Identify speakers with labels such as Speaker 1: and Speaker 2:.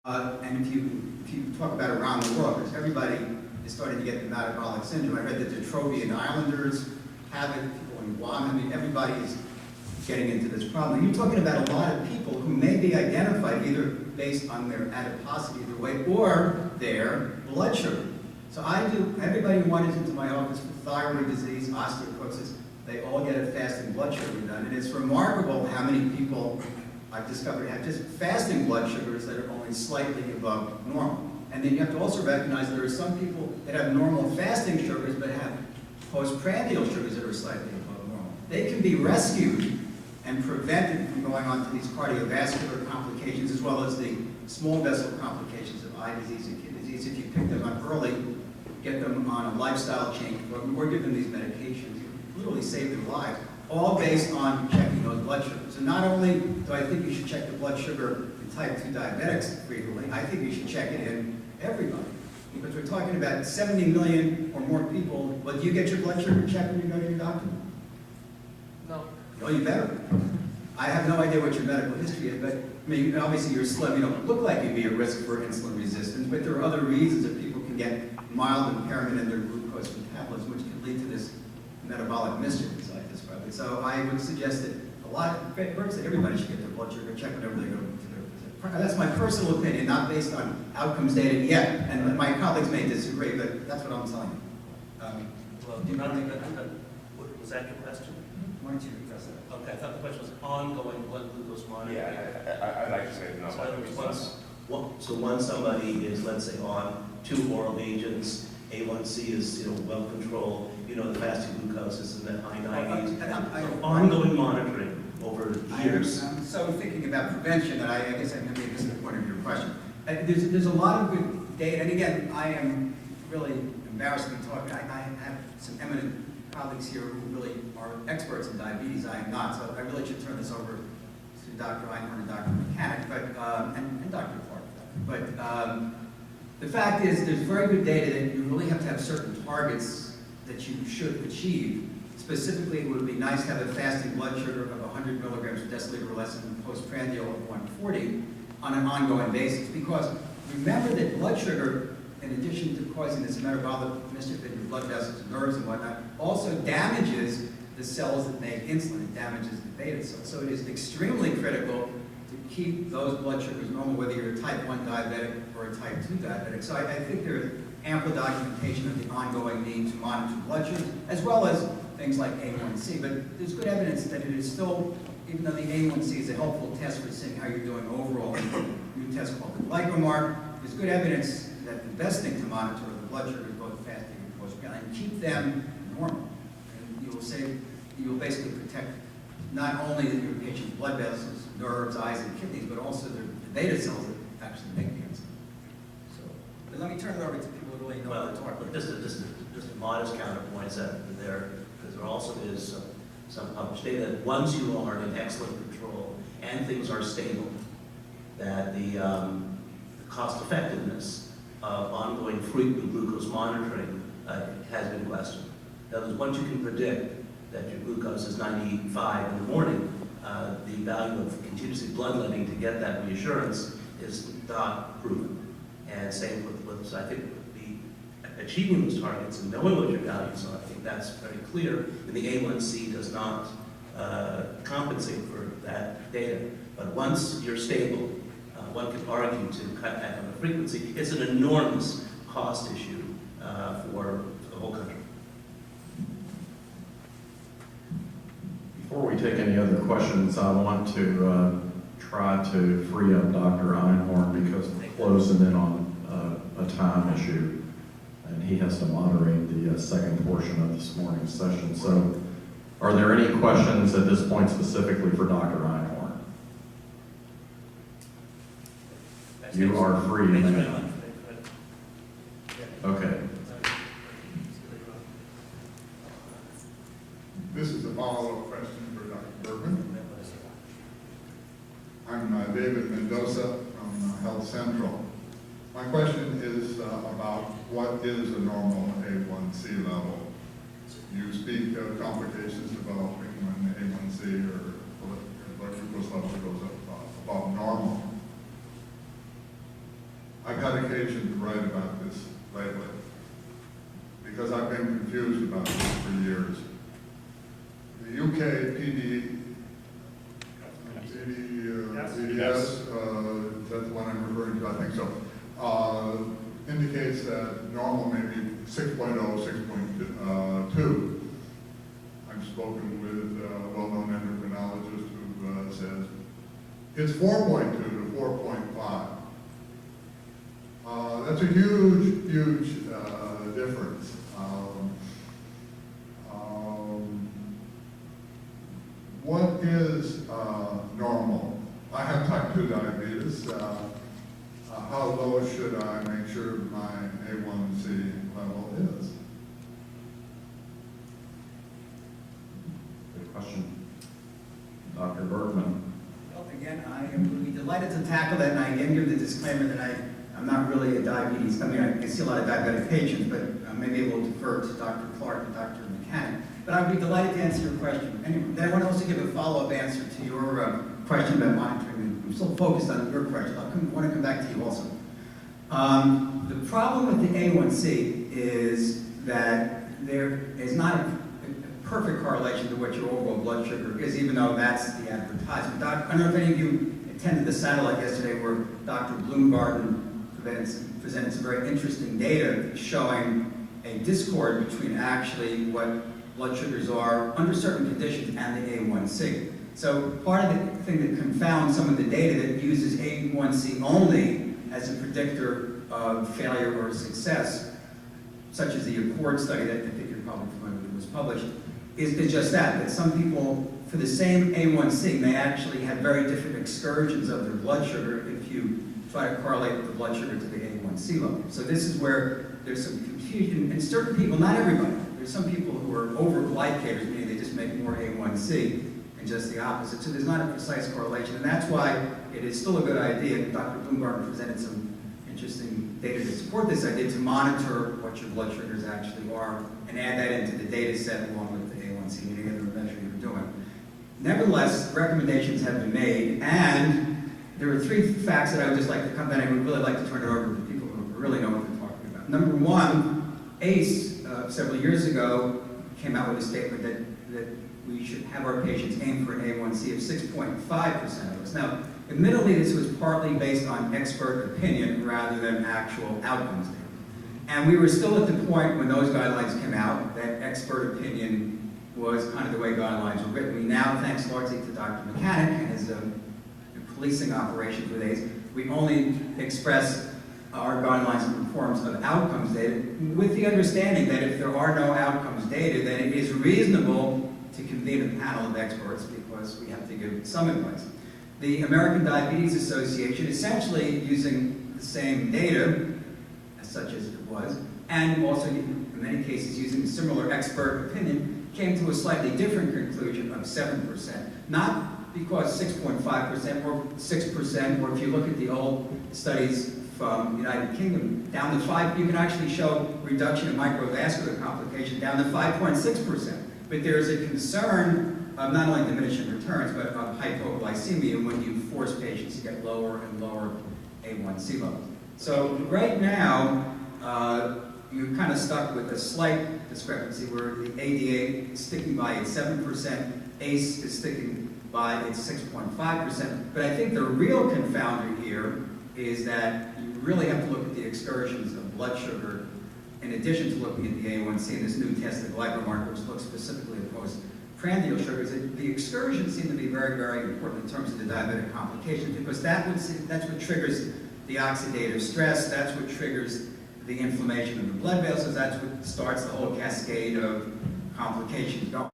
Speaker 1: And if you talk about around the world, because everybody is starting to get the metabolic syndrome. I read that the Trobriand Islanders have it, people in Guam, I mean, everybody is getting into this problem. You're talking about a lot of people who may be identified either based on their adiposity, their weight, or their blood sugar. So everybody who wanders into my office with thyroid disease, osteoporosis, they all get a fasting blood sugar done. And it's remarkable how many people I've discovered have just fasting blood sugars that are only slightly above normal. And then you have to also recognize there are some people that have normal fasting sugars but have postprandial sugars that are slightly above normal. They can be rescued and prevented from going on to these cardiovascular complications as well as the small vessel complications of eye disease and kidney disease if you pick them up early, get them on a lifestyle change, or give them these medications, literally save their lives, all based on checking those blood sugars. So not only do I think you should check the blood sugar in type 2 diabetics frequently, I think you should check it in everybody. Because we're talking about 70 million or more people. Well, do you get your blood sugar checked when you go to your doctor?
Speaker 2: No.
Speaker 1: Well, you better. I have no idea what your medical history is, but I mean, obviously you're slim, you don't look like you'd be at risk for insulin resistance, but there are other reasons that people can get mild impairment in their glucose metabolism, which can lead to this metabolic mischief, as I described it. So I would suggest that everybody should get their blood sugar checked whenever they go to their visit. That's my personal opinion, not based on outcomes data yet, and my colleagues may disagree, but that's what I'm telling you.
Speaker 2: Well, do you not think that, was that your question?
Speaker 1: Why don't you address that?
Speaker 2: Okay, I thought the question was ongoing blood glucose monitoring.
Speaker 3: Yeah, I'd like to say no.
Speaker 2: So in other words, once somebody is, let's say, on 2 oral agents, A1C is well controlled, the fasting glucose is in the high 90s. Ongoing monitoring over years.
Speaker 1: I'm so thinking about prevention that I guess I maybe this is the point of your question. There's a lot of good data, and again, I am really embarrassed to be talking. I have some eminent colleagues here who really are experts in diabetes. I am not, so I really should turn this over to Dr. Einhorn and Dr. Mechanic, and Dr. Clark. But the fact is, there's very good data that you really have to have certain targets that you should achieve. Specifically, it would be nice to have a fasting blood sugar of 100 milligrams per deciliter or less and postprandial of 140 on an ongoing basis. Because remember that blood sugar, in addition to causing this metabolic mischief in your blood vessels, nerves, and whatnot, also damages the cells that make insulin. It damages the beta cells. So it is extremely critical to keep those blood sugars normal, whether you're a type 1 diabetic or a type 2 diabetic. So I think there's ample documentation of the ongoing need to monitor blood sugars, as well as things like A1C. But there's good evidence that it is still, even though the A1C is a helpful test for seeing how you're doing overall, a new test called the glycomark, there's good evidence that the best thing to monitor are the blood sugars, both fasting and postprandial, and keep them normal. And you will basically protect not only your patient's blood vessels, nerves, eyes, and kidneys, but also the beta cells that actually make the insulin. So, but let me turn it over to people who really know what they're talking about.
Speaker 2: Just a modest counterpoint is that there also is some published data that once you are in excellent control and things are stable, that the cost effectiveness of ongoing frequent glucose monitoring has been questioned. In other words, once you can predict that your glucose is 95 in the morning, the value of continuously bloodletting to get that reassurance is not proven. And same with I think, the achieving those targets and knowing what your values are, I think that's very clear. And the A1C does not compensate for that data. But once you're stable, one could argue to cut back on the frequency. It's an enormous cost issue for the whole country.
Speaker 4: Before we take any other questions, I want to try to free up Dr. Einhorn because we're closing in on a time issue, and he has to moderate the second portion of this morning's session. So, are there any questions at this point specifically for Dr. Einhorn? You are free.
Speaker 2: Thank you very much.
Speaker 4: Okay.
Speaker 5: This is a follow-up question for Dr. Bergman. I'm David Mendoza from Health Central. My question is about what is a normal A1C level. You speak of complications developing when the A1C or blood glucose level goes up above normal. I've had occasion to write about this lately, because I've been confused about this for years. The UK PDS, is that the one I'm referring to? I think so. Indicates that normal may be 6.0, 6.2. I've spoken with a well-known endocrinologist who says it's 4.2 to 4.5. That's a huge, huge difference. What is normal? I have type 2 diabetes. How low should I make sure my A1C level is?
Speaker 4: Good question. Dr. Bergman.
Speaker 1: Well, again, I would be delighted to tackle that, and I again give the disclaimer that I'm not really a diabetes, I mean, I see a lot of diabetic patients, but maybe able to defer to Dr. Clark and Dr. Mechanic. But I'd be delighted to answer your question. Anyway, then I want to also give a follow-up answer to your question about monitoring. I'm still focused on your question. I want to come back to you also. The problem with the A1C is that there is not a perfect correlation to what your overall blood sugar is, even though that's the advertisement. I don't know if any of you attended the satellite yesterday where Dr. Bloomgarden presented some very interesting data showing a discord between actually what blood sugars are under certain conditions and the A1C. So part of the thing that confounds some of the data that uses A1C only as a predictor of failure or success, such as the Accord study that I think you're probably familiar with was published, is just that some people, for the same A1C, may actually have very different excursions of their blood sugar if you try to correlate the blood sugar to the A1C level. So this is where there's some confusion, and certain people, not everybody, there's some people who are over-glycators, meaning they just make more A1C, and just the opposite. So there's not a precise correlation, and that's why it is still a good idea. Dr. Bloomgarden presented some interesting data to support this idea, to monitor what your blood sugars actually are, and add that into the data set along with the A1C and any other measure you're doing. Nevertheless, recommendations have been made, and there are three facts that I would just like to come back. I would really like to turn it over to people who really know what they're talking about. Number one, AACE several years ago came out with a statement that we should have our patients aim for an A1C of 6.5% of us. Now, admittedly, this was partly based on expert opinion rather than actual outcomes data. And we were still at the point when those guidelines came out that expert opinion was kind of the way guidelines were written. We now, thanks largely to Dr. Mechanic and his policing operations with AACE, we only express our guidelines in forms of outcomes data with the understanding that if there are no outcomes data, then it is reasonable to convene a panel of experts because we have to give some advice. The American Diabetes Association, essentially using the same data, as such as it was, and also in many cases using similar expert opinion, came to a slightly different conclusion of 7%. Not because 6.5% or 6%, or if you look at the old studies from the United Kingdom, down to 5, you can actually show reduction in microvascular complication down to 5.6%. But there's a concern of not only diminishing returns, but of hypoglycemia when you force patients to get lower and lower A1C levels. So right now, you're kind of stuck with a slight discrepancy where the ADA is sticking by its 7%, ACE is sticking by its 6.5%. But I think the real confounder here is that you really have to look at the excursions of blood sugar in addition to looking at the A1C and this new test, the glycomarker, which looks specifically at postprandial sugars. The excursions seem to be very, very important in terms of the diabetic complications because that's what triggers the oxidative stress, that's what triggers the inflammation of the blood vessels, that's what starts the whole cascade of complications going.